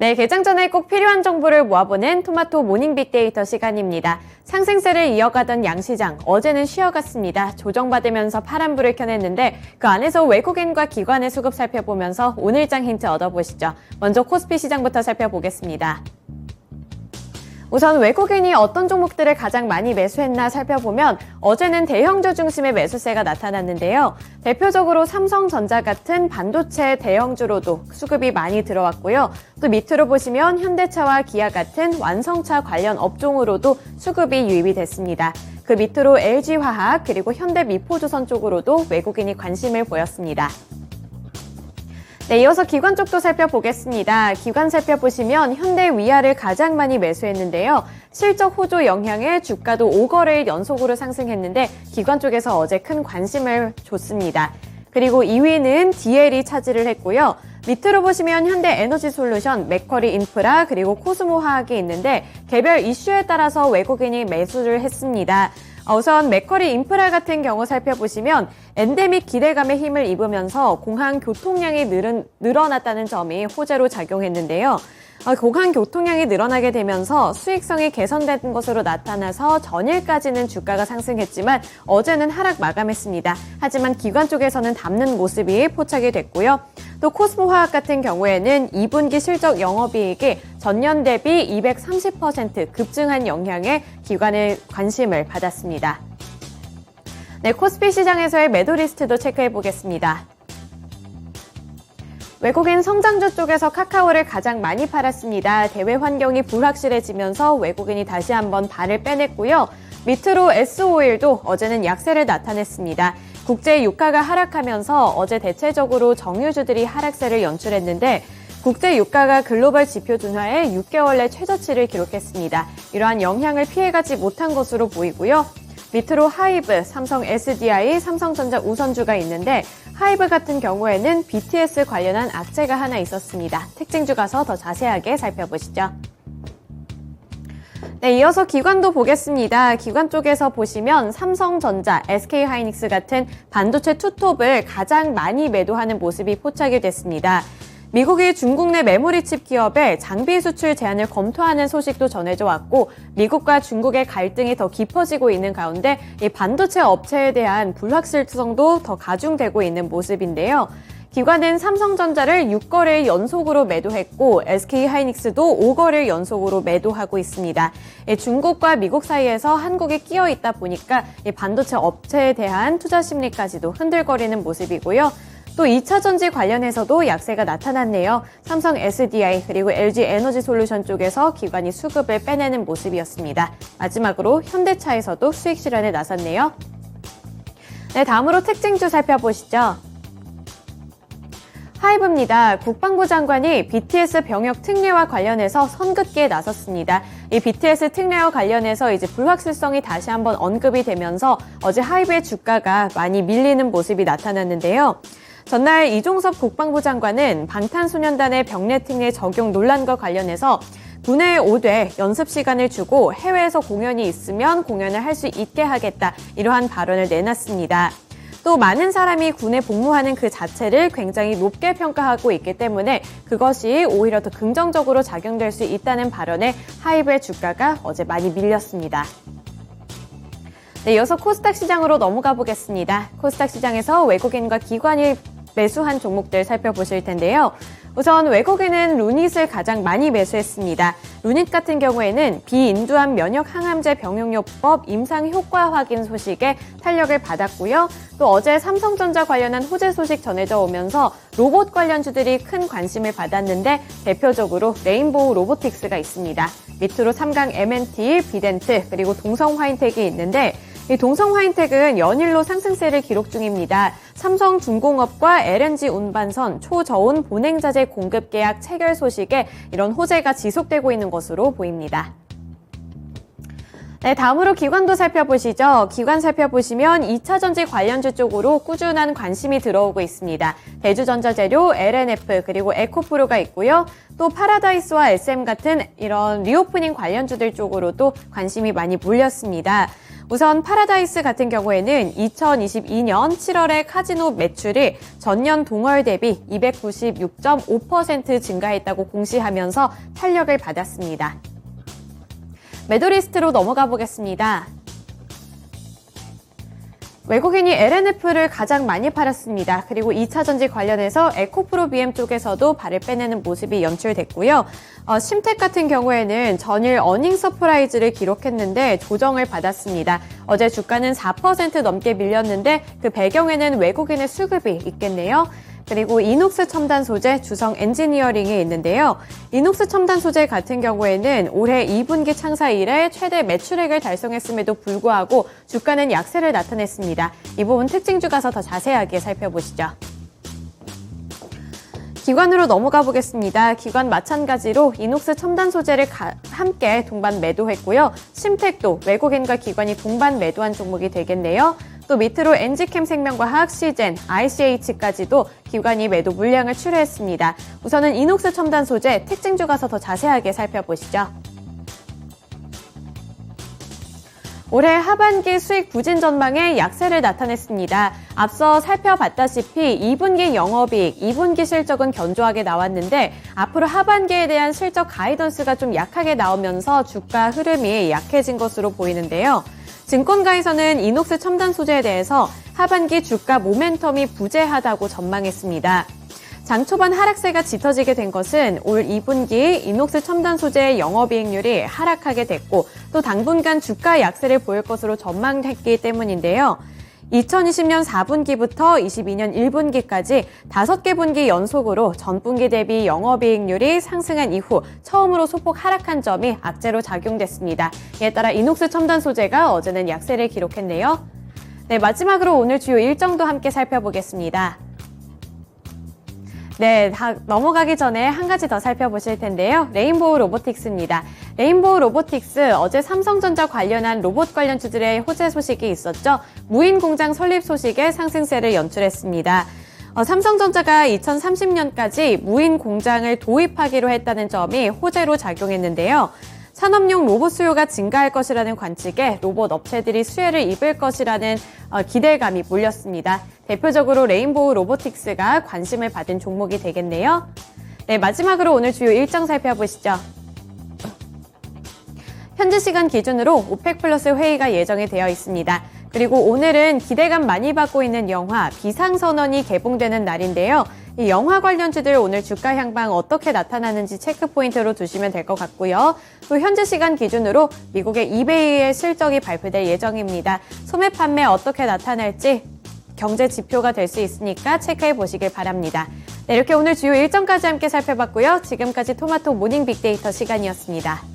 네, 개장 전에 꼭 필요한 정보를 모아보는 토마토 모닝 빅데이터 시간입니다. 상승세를 이어가던 양시장, 어제는 쉬어갔습니다. 조정받으면서 파란불을 켜냈는데 그 안에서 외국인과 기관의 수급 살펴보면서 오늘장 힌트 얻어보시죠. 먼저 코스피 시장부터 살펴보겠습니다. 우선 외국인이 어떤 종목들을 가장 많이 매수했나 살펴보면 어제는 대형주 중심의 매수세가 나타났는데요. 대표적으로 삼성전자 같은 반도체 대형주로도 수급이 많이 들어왔고요. 또 밑으로 보시면 현대차와 기아 같은 완성차 관련 업종으로도 수급이 유입이 됐습니다. 그 밑으로 LG화학 그리고 현대미포조선 쪽으로도 외국인이 관심을 보였습니다. 네, 이어서 기관 쪽도 살펴보겠습니다. 기관 살펴보시면 현대위아를 가장 많이 매수했는데요. 실적 호조 영향에 주가도 5거래일 연속으로 상승했는데 기관 쪽에서 어제 큰 관심을 줬습니다. 그리고 2위는 DL이 차지를 했고요. 밑으로 보시면 현대에너지솔루션, 맥쿼리 인프라, 그리고 코스모화학이 있는데 개별 이슈에 따라서 외국인이 매수를 했습니다. 우선 맥쿼리 인프라 같은 경우 살펴보시면 엔데믹 기대감에 힘을 입으면서 공항 교통량이 늘어났다는 점이 호재로 작용했는데요. 공항 교통량이 늘어나게 되면서 수익성이 개선된 것으로 나타나서 전일까지는 주가가 상승했지만 어제는 하락 마감했습니다. 하지만 기관 쪽에서는 담는 모습이 포착이 됐고요. 또 코스모화학 같은 경우에는 2분기 실적 영업이익이 전년 대비 230% 급증한 영향에 기관의 관심을 받았습니다. 네, 코스피 시장에서의 매도 리스트도 체크해 보겠습니다. 외국인 성장주 쪽에서 카카오를 가장 많이 팔았습니다. 대외 환경이 불확실해지면서 외국인이 다시 한번 발을 빼냈고요. 밑으로 S-오일도 어제는 약세를 나타냈습니다. 국제 유가가 하락하면서 어제 대체적으로 정유주들이 하락세를 연출했는데 국제 유가가 글로벌 지표 둔화에 6개월 내 최저치를 기록했습니다. 이러한 영향을 피해가지 못한 것으로 보이고요. 밑으로 하이브, 삼성 SDI, 삼성전자 우선주가 있는데 하이브 같은 경우에는 BTS 관련한 악재가 하나 있었습니다. 특징주 가서 더 자세하게 살펴보시죠. 네, 이어서 기관도 보겠습니다. 기관 쪽에서 보시면 삼성전자, SK하이닉스 같은 반도체 투톱을 가장 많이 매도하는 모습이 포착이 됐습니다. 미국이 중국 내 메모리 칩 기업의 장비 수출 제한을 검토하는 소식도 전해져 왔고 미국과 중국의 갈등이 더 깊어지고 있는 가운데 이 반도체 업체에 대한 불확실성도 더 가중되고 있는 모습인데요. 기관은 삼성전자를 6거래일 연속으로 매도했고 SK하이닉스도 5거래일 연속으로 매도하고 있습니다. 중국과 미국 사이에서 한국이 끼어 있다 보니까 이 반도체 업체에 대한 투자 심리까지도 흔들거리는 모습이고요. 또 2차전지 관련해서도 약세가 나타났네요. 삼성 SDI 그리고 LG 에너지솔루션 쪽에서 기관이 수급을 빼내는 모습이었습니다. 마지막으로 현대차에서도 수익 실현에 나섰네요. 네, 다음으로 특징주 살펴보시죠. 하이브입니다. 국방부 장관이 BTS 병역 특례와 관련해서 선긋기에 나섰습니다. 이 BTS 특례와 관련해서 이제 불확실성이 다시 한번 언급이 되면서 어제 하이브의 주가가 많이 밀리는 모습이 나타났는데요. 전날 이종섭 국방부 장관은 방탄소년단의 병내 특례 적용 논란과 관련해서 군에 5대 연습 시간을 주고 해외에서 공연이 있으면 공연을 할 수 있게 하겠다 이러한 발언을 내놨습니다. 또 많은 사람이 군에 복무하는 그 자체를 굉장히 높게 평가하고 있기 때문에 그것이 오히려 더 긍정적으로 작용될 수 있다는 발언에 하이브의 주가가 어제 많이 밀렸습니다. 네, 이어서 코스닥 시장으로 넘어가 보겠습니다. 코스닥 시장에서 외국인과 기관이 매수한 종목들 살펴보실 텐데요. 우선 외국인은 루닛을 가장 많이 매수했습니다. 루닛 같은 경우에는 비인두한 면역 항암제 병용요법 임상 효과 확인 소식에 탄력을 받았고요. 또 어제 삼성전자 관련한 호재 소식 전해져 오면서 로봇 관련주들이 큰 관심을 받았는데 대표적으로 레인보우 로보틱스가 있습니다. 밑으로 삼강 MNT, 비덴트 그리고 동성화인텍이 있는데 이 동성화인텍은 연일로 상승세를 기록 중입니다. 삼성중공업과 LNG 운반선 초저온 보냉자재 공급 계약 체결 소식에 이런 호재가 지속되고 있는 것으로 보입니다. 네, 다음으로 기관도 살펴보시죠. 기관 살펴보시면 2차전지 관련주 쪽으로 꾸준한 관심이 들어오고 있습니다. 대주전자재료, LNF, 그리고 에코프로가 있고요. 또 파라다이스와 SM 같은 이런 리오프닝 관련주들 쪽으로도 관심이 많이 몰렸습니다. 우선 파라다이스 같은 경우에는 2022년 7월에 카지노 매출이 전년 동월 대비 296.5% 증가했다고 공시하면서 탄력을 받았습니다. 매도리스트로 넘어가 보겠습니다. 외국인이 LNF를 가장 많이 팔았습니다. 그리고 2차전지 관련해서 에코프로 BM 쪽에서도 발을 빼내는 모습이 연출됐고요. 심텍 같은 경우에는 전일 어닝 서프라이즈를 기록했는데 조정을 받았습니다. 어제 주가는 4% 넘게 밀렸는데 그 배경에는 외국인의 수급이 있겠네요. 그리고 이녹스 첨단 소재, 주성 엔지니어링이 있는데요. 이녹스 첨단 소재 같은 경우에는 올해 2분기 창사 이래 최대 매출액을 달성했음에도 불구하고 주가는 약세를 나타냈습니다. 이 부분 특징주 가서 더 자세하게 살펴보시죠. 기관으로 넘어가 보겠습니다. 기관 마찬가지로 이녹스 첨단 소재를 함께 동반 매도했고요. 심텍도 외국인과 기관이 동반 매도한 종목이 되겠네요. 또 밑으로 엔지캠 생명과학, 시젠, ICH까지도 기관이 매도 물량을 출회했습니다. 우선은 이녹스 첨단 소재 특징주 가서 더 자세하게 살펴보시죠. 올해 하반기 수익 부진 전망에 약세를 나타냈습니다. 앞서 살펴봤다시피 2분기 영업이익, 2분기 실적은 견조하게 나왔는데 앞으로 하반기에 대한 실적 가이던스가 좀 약하게 나오면서 주가 흐름이 약해진 것으로 보이는데요. 증권가에서는 이녹스 첨단 소재에 대해서 하반기 주가 모멘텀이 부재하다고 전망했습니다. 장 초반 하락세가 짙어지게 된 것은 올 2분기 이녹스 첨단 소재의 영업이익률이 하락하게 됐고 또 당분간 주가 약세를 보일 것으로 전망했기 때문인데요. 2020년 4분기부터 22년 1분기까지 5개 분기 연속으로 전분기 대비 영업이익률이 상승한 이후 처음으로 소폭 하락한 점이 악재로 작용됐습니다. 이에 따라 이녹스 첨단 소재가 어제는 약세를 기록했네요. 네, 마지막으로 오늘 주요 일정도 함께 살펴보겠습니다. 네, 넘어가기 전에 한 가지 더 살펴보실 텐데요. 레인보우 로보틱스입니다. 레인보우 로보틱스 어제 삼성전자 관련한 로봇 관련주들의 호재 소식이 있었죠. 무인 공장 설립 소식에 상승세를 연출했습니다. 삼성전자가 2030년까지 무인 공장을 도입하기로 했다는 점이 호재로 작용했는데요. 산업용 로봇 수요가 증가할 것이라는 관측에 로봇 업체들이 수혜를 입을 것이라는 기대감이 몰렸습니다. 대표적으로 레인보우 로보틱스가 관심을 받은 종목이 되겠네요. 네, 마지막으로 오늘 주요 일정 살펴보시죠. 현지 시간 기준으로 오펙 플러스 회의가 예정이 되어 있습니다. 그리고 오늘은 기대감 많이 받고 있는 영화 비상선언이 개봉되는 날인데요. 이 영화 관련주들 오늘 주가 향방 어떻게 나타나는지 체크포인트로 두시면 될 것 같고요. 또 현지 시간 기준으로 미국의 이베이의 실적이 발표될 예정입니다. 소매 판매 어떻게 나타날지 경제 지표가 될 수 있으니까 체크해 보시길 바랍니다. 네, 이렇게 오늘 주요 일정까지 함께 살펴봤고요. 지금까지 토마토 모닝 빅데이터 시간이었습니다.